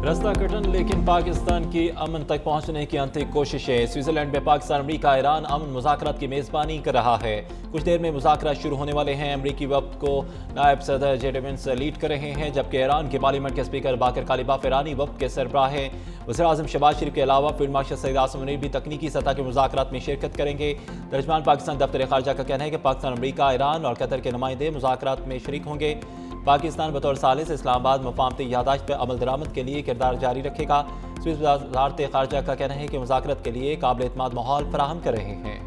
रास्ता कठिन लेकिन पाकिस्तान की अमन तक पहुंचने की अंतिम कोशिशें। स्विट्जरलैंड में पाकिस्तान अमरीका ईरान अमन मुज़ाकरात की मेज़बानी कर रहा है। कुछ देर में मुज़ाकरात शुरू होने वाले हैं। अमरीकी वफ़द को नायब सदर जेडी वेंस लीड कर रहे हैं, जबकि ईरान के पार्लियामेंट के स्पीकर बाकर कालिबाफ ईरानी वफ़द के सरबराह हैं। वज़ीर-ए-आज़म शहबाज शरीफ के अलावा फील्ड मार्शल सईद आसिम मुनीर भी तकनीकी सतह के मुज़ाकरात में शिरकत करेंगे। तर्जमान पाकिस्तान दफ्तर ख़ारजा का कहना है कि पाकिस्तान अमरीका ईरान और कतर के नुमाइंदे मुज़ाकरात में शरीक होंगे। पाकिस्तान बतौर सालिस इस्लामाबाद मफाहमती यादाश्त पर अमल दरामद के लिए किरदार जारी रखेगा। स्विस वज़ारत ख़ारजा का कहना है कि मुज़ाकरात के लिए काबिल एतमाद माहौल फराहम कर रहे हैं।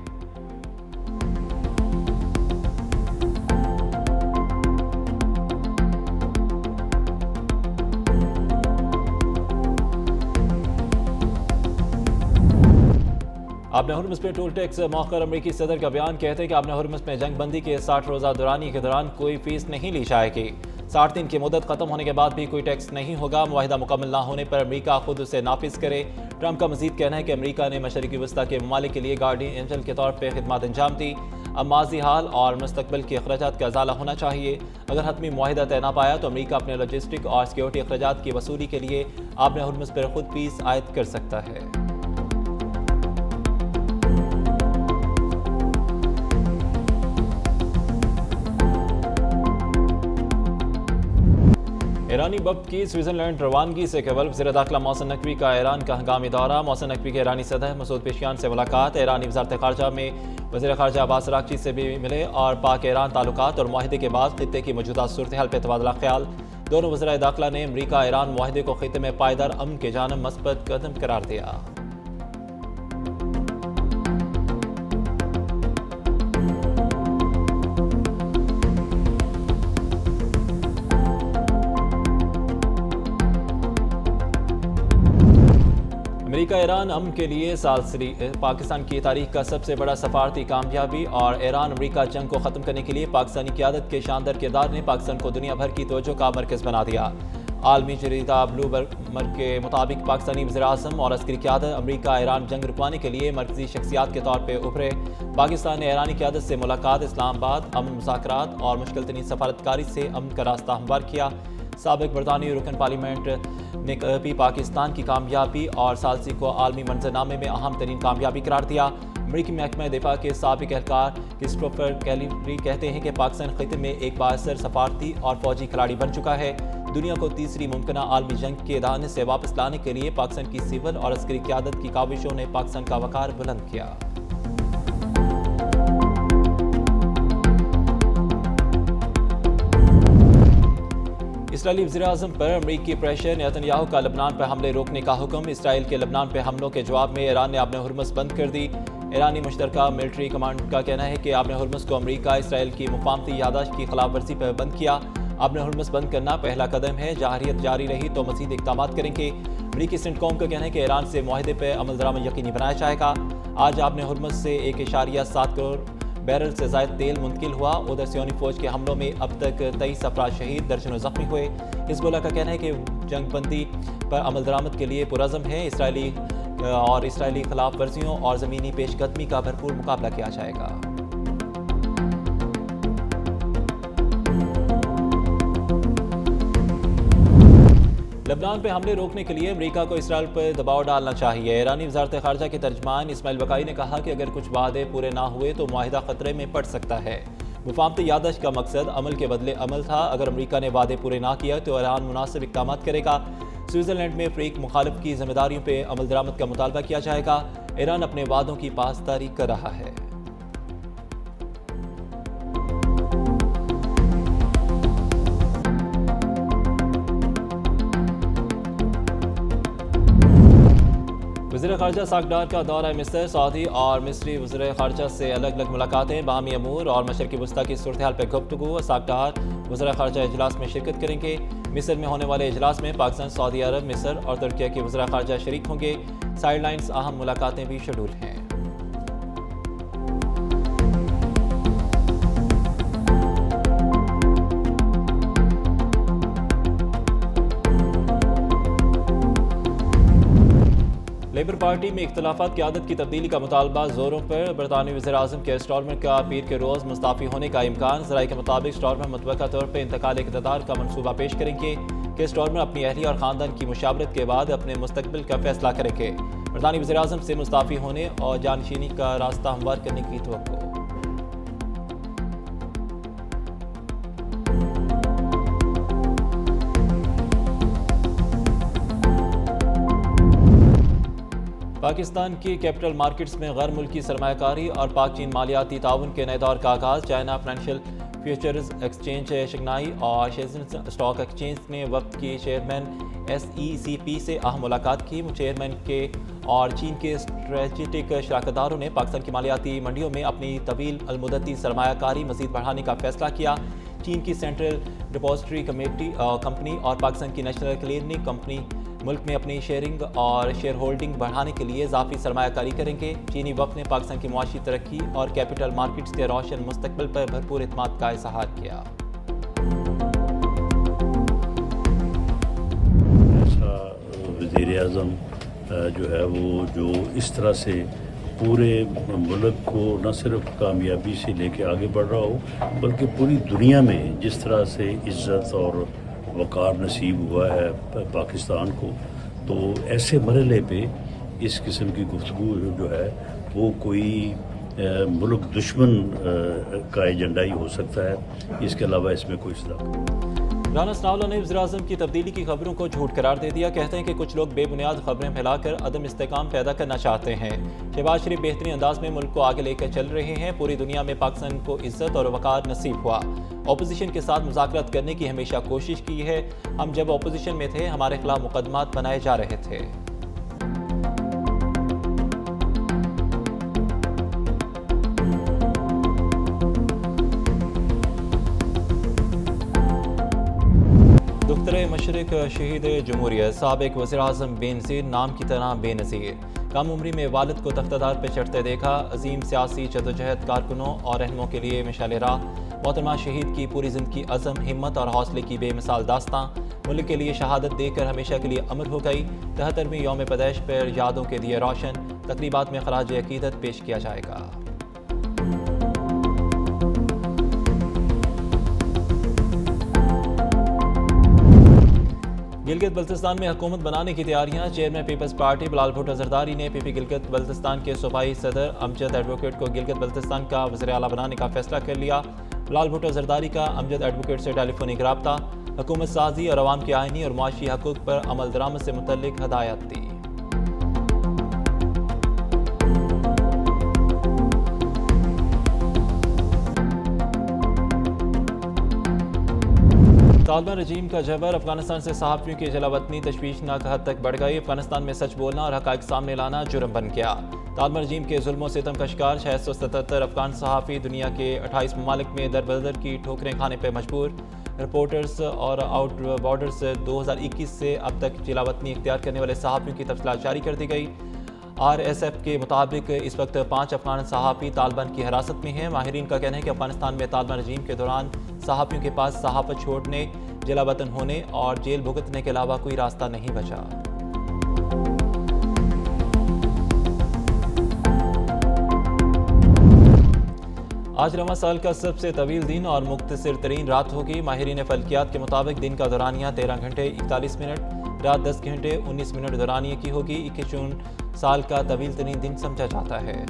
आपने हुर्मुज़ पे टोल टैक्स मौखर। अमरीकी सदर का बयान कहते हैं कि आपने हुर्मुज़ में जंग बंदी के 60 रोज़ा दौरानी के दौरान कोई फीस नहीं ली जाएगी। 60 दिन की मुद्दत खत्म होने के बाद भी कोई टैक्स नहीं होगा। मुआहिदा मुकम्मल ना होने पर अमरीका खुद उसे नाफिज करे। ट्रंप का मजीद कहना है कि अमरीका ने मशरक़ी वस्ता के ममालिक के लिए गार्डियन एंजल के तौर पर खिदमत अंजाम दी। अब माजी हाल और मुस्तकबिल के अखराजात का अजाला होना चाहिए। अगर हतमी मुआहिदा तय ना पाया तो अमरीका अपने लॉजिस्टिक और सिक्योरिटी अखराजात की वसूली के लिए आपने हुर्मुज़ पर खुद फीस आयद कर सकता है। ईरानी वफ़द की स्विट्ज़रलैंड रवानगी से कबल वज़ीर दाखिला मोहसिन नकवी का ईरान का हंगामी दौरा। मोहसिन नकवी के ईरानी सदर मसूद पेशकियान से मुलाकात। ईरानी वज़ारत ख़ारजा में वज़ीर ख़ारजा अब्बास अराग़ची से भी मिले और पाक ईरान ताल्लुकात और मुआहिदे के बाद खित्ते की मौजूदा सूरत हाल पर तबादला ख्याल। दोनों वज़राए दाखिला ने अमरीका ईरान मुआहिदे को खित्ते में पायदार अमन के जानब मस्बत कदम करार दिया। अमेरिका ईरान अमन के लिए पाकिस्तान की तारीख का सबसे बड़ा सफारती कामयाबी और ईरान अमरीका जंग को ख़त्म करने के लिए पाकिस्तानी क़यादत के शानदार किरदार ने पाकिस्तान को दुनिया भर की तवज्जो का मरकज़ बना दिया। आलमी जरीदा ब्लूमबर्ग के मुताबिक पाकिस्तानी वज़ीर-ए-आज़म और अस्करी क़यादत अमरीका ईरान जंग रुकवाने के लिए मरकज़ी शख्सियात के तौर पर उभरे। पाकिस्तान ने ईरानी क़यादत से मुलाकात, इस्लामाबाद अमन मुज़ाकरात और मुश्किल तरीन सफारतकारी से अमन का रास्ता हमवार किया। साबिक़ बरतानवी रुकन पार्लियामेंट ने भी पाकिस्तान की कामयाबी और सालसी को आलमी मंजरनामे में अहम तरीन कामयाबी करार दिया। अमरीकी महकमा दिफा के साबिक़ एहलकार क्रिस्टोफर कैलिब्री कहते हैं कि पाकिस्तान खित्ते में एक बाअसर सफारती और फौजी खिलाड़ी बन चुका है। दुनिया को तीसरी मुमकिना आलमी जंग के दाने से वापस लाने के लिए पाकिस्तान की सिविल और अस्करी क़यादत की काविशों ने पाकिस्तान का वक़ार बुलंद किया। इसराइली वज़ीर-ए-आज़म पर अमरीकी प्रेशर। नेतन्याहू का लबनान पर हमले रोकने का हुक्म। इसराइल के लबनान पर हमलों के जवाब में ईरान ने आपने हुर्मुज़ बंद कर दी। ईरानी मुश्तरका मिलिट्री कमांड का कहना है कि आपने हुर्मुज़ को अमरीका इसराइल की मुफाहमती यादाश्त की खिलाफ वर्जी पर बंद किया। आपने हुर्मुज़ बंद करना पहला कदम है। जाहिरियत जारी रही तो मज़ीद इक़दाम करेंगे। अमरीकी सेंटकॉम का कहना है कि ईरान से मुआहिदे पर अमल दरामद यकीनी बनाया जाएगा। आज आपने हुर्मुज़ से 1.7 करोड़ बैरल से ज़ायद तेल मुंतकिल हुआ। उधर सियोनी फौज के हमलों में अब तक 23 अफराद शहीद, दर्जनों ज़ख्मी हुए। हिज़्बुल्लाह का कहना है कि जंग बंदी पर अमल दरामद के लिए पुरज़म है। इसराइली खिलाफ वर्जियों और ज़मीनी पेशकदमी का भरपूर मुकाबला किया जाएगा। लबनान पे हमले रोकने के लिए अमरीका को इसराइल पर दबाव डालना चाहिए। ईरानी वज़ारत ख़ारजा के तर्जमान इस्माइल बकाई ने कहा कि अगर कुछ वादे पूरे ना हुए तो मुआहिदा ख़तरे में पड़ सकता है। मुफाहमती यादाश्त का मकसद अमल के बदले अमल था। अगर अमरीका ने वादे पूरे ना किया तो ईरान मुनासिब इक़दाम करेगा। स्विट्ज़रलैंड में फ़रीक मुखालिफ की ज़िम्मेदारियों पर अमल दरामद का मुतालबा किया जाएगा। ईरान अपने वादों की पासदारी कर रहा है। वज़ीर ख़ारजा सागडार का दौरा मिस्र। सऊदी और मिस्री वज़ीर ख़ारजा से अलग अलग मुलाकातें, बाहमी अमूर और मशरक़ी वस्ता की सूरत हाल पर गुफ्तगू। सागडार वज़ीर ख़ारजा इजलास में शिरकत करेंगे। मिस्र में होने वाले इजलास में पाकिस्तान, सऊदी अरब, मिस्र और तुर्की के वज़ीर ख़ारजा शरीक होंगे। साइडलाइंस अहम मुलाकातें भी शेड्यूल हैं। لیبر پارٹی میں اختلافات قیادت کی تبدیلی کا مطالبہ زوروں پر۔ برطانوی وزیر اعظم کے اسٹارمر کا پیر کے روز مستعفی ہونے کا امکان۔ ذرائع کے مطابق اسٹارمر متوقع طور پر انتقال اقتدار کا منصوبہ پیش کریں گے کہ اسٹارمر اپنی اہلیہ اور خاندان کی مشاورت کے بعد اپنے مستقبل کا فیصلہ کریں گے۔ برطانوی وزیر اعظم سے مستعفی ہونے اور جانشینی کا راستہ ہموار کرنے کی توقع۔ پاکستان کی کیپٹل مارکیٹس میں غیر ملکی سرمایہ کاری اور پاک چین مالیاتی تعاون کے نئے دور کا آغاز۔ China financial futures exchange Shanghai اور شینزن اسٹاک ایکسچینج نے وفد کی چیئرمین SECP سے اہم ملاقات کی۔ چیئرمین کے اور چین کے اسٹریٹجک شراکت داروں نے پاکستان کی مالیاتی منڈیوں میں اپنی طویل المدتی سرمایہ کاری مزید بڑھانے کا فیصلہ کیا۔ چین کی سینٹرل ڈپوزیٹری کمپنی اور پاکستان کی نیشنل کلیئرنگ کمپنی ملک میں اپنی شیئرنگ اور شیئر ہولڈنگ بڑھانے کے لیے اضافی سرمایہ کاری کریں گے۔ چینی وفد نے پاکستان کی معاشی ترقی اور کیپٹل مارکیٹس کے روشن مستقبل پر بھرپور اعتماد کا اظہار کیا۔ ایسا وزیر اعظم جو ہے وہ جو اس طرح سے پورے ملک کو نہ صرف کامیابی سے لے کے آگے بڑھ رہا ہو بلکہ پوری دنیا میں جس طرح سے عزت اور وقار نصیب ہوا ہے پاکستان کو، تو ایسے مرحلے پہ اس قسم کی گفتگو جو ہے وہ کوئی ملک دشمن کا ایجنڈا ہی ہو سکتا ہے، اس کے علاوہ اس میں کوئی صداقت۔ رانا ثناءاللہ نے وزیر اعظم کی تبدیلی کی خبروں کو جھوٹ قرار دے دیا۔ کہتے ہیں کہ کچھ لوگ بے بنیاد خبریں پھیلا کر عدم استحکام پیدا کرنا چاہتے ہیں۔ شہباز شریف بہترین انداز میں ملک کو آگے لے کر چل رہے ہیں۔ پوری دنیا میں پاکستان کو عزت اور وقار نصیب ہوا۔ اپوزیشن کے ساتھ مذاکرات کرنے کی ہمیشہ کوشش کی ہے۔ ہم جب اپوزیشن میں تھے ہمارے خلاف مقدمات بنائے جا رہے تھے۔ دختر مشرق شہید جمہوریت سابق وزیر اعظم بے نظیر نام کی طرح بے نظیر۔ کم عمری میں والد کو تختدار پہ چڑھتے دیکھا۔ عظیم سیاسی جدوجہد کارکنوں اور رہنموں کے لیے مشعل راہ۔ محترمہ شہید کی پوری زندگی عزم، ہمت اور حوصلے کی بے مثال داستاں ملک کے لیے شہادت دے کر ہمیشہ کے لیے امر ہو گئی۔ 73ویں یوم پیدائش پر یادوں کے دیے روشن۔ تقریبات میں خراج عقیدت پیش کیا جائے گا۔ گلگت بلتستان میں حکومت بنانے کی تیاریاں۔ چیئرمین پیپلز پارٹی بلال بھٹو زرداری نے PP گلگت بلتستان کے صوبائی صدر امجد ایڈوکیٹ کو گلگت بلتستان کا وزیر اعلیٰ بنانے کا فیصلہ کر لیا۔ بلال بھٹو زرداری کا امجد ایڈوکیٹ سے ٹیلی فونک رابطہ۔ حکومت سازی اور عوام کے آئینی اور معاشی حقوق پر عمل درآمد سے متعلق ہدایات دی۔ طالبان رجیم کا جبر۔ افغانستان سے صحافیوں کی جلا وطنی تشویشناک حد تک بڑھ گئی۔ افغانستان میں سچ بولنا اور حقائق سامنے لانا جرم بن گیا۔ طالبان رجیم کے ظلم و ستم کا شکار 677 افغان صحافی دنیا کے 28 ممالک میں در بدر کی ٹھوکریں کھانے پہ مجبور۔ رپورٹرز اور آؤٹ بارڈرز 2021 سے اب تک جلا وطنی اختیار کرنے والے صحافیوں کی تفصیلات جاری کر دی گئی۔ RSF کے مطابق اس وقت 5 افغان صحافی طالبان کی حراست میں ہیں۔ ماہرین کا کہنا ہے کہ افغانستان میں طالبان رجیم کے دوران صحافیوں کے پاس صحافت چھوڑنے، جلا وطن ہونے اور جیل بھگتنے کے علاوہ کوئی راستہ نہیں بچا۔ آج رواں سال کا سب سے طویل دن اور مختصر ترین رات ہوگی۔ ماہرین فلکیات کے مطابق دن کا دورانیہ 13 گھنٹے 41 منٹ، رات 10 گھنٹے 19 منٹ دورانیے کی ہوگی۔ 21 جون سال کا طویل ترین دن سمجھا جاتا ہے۔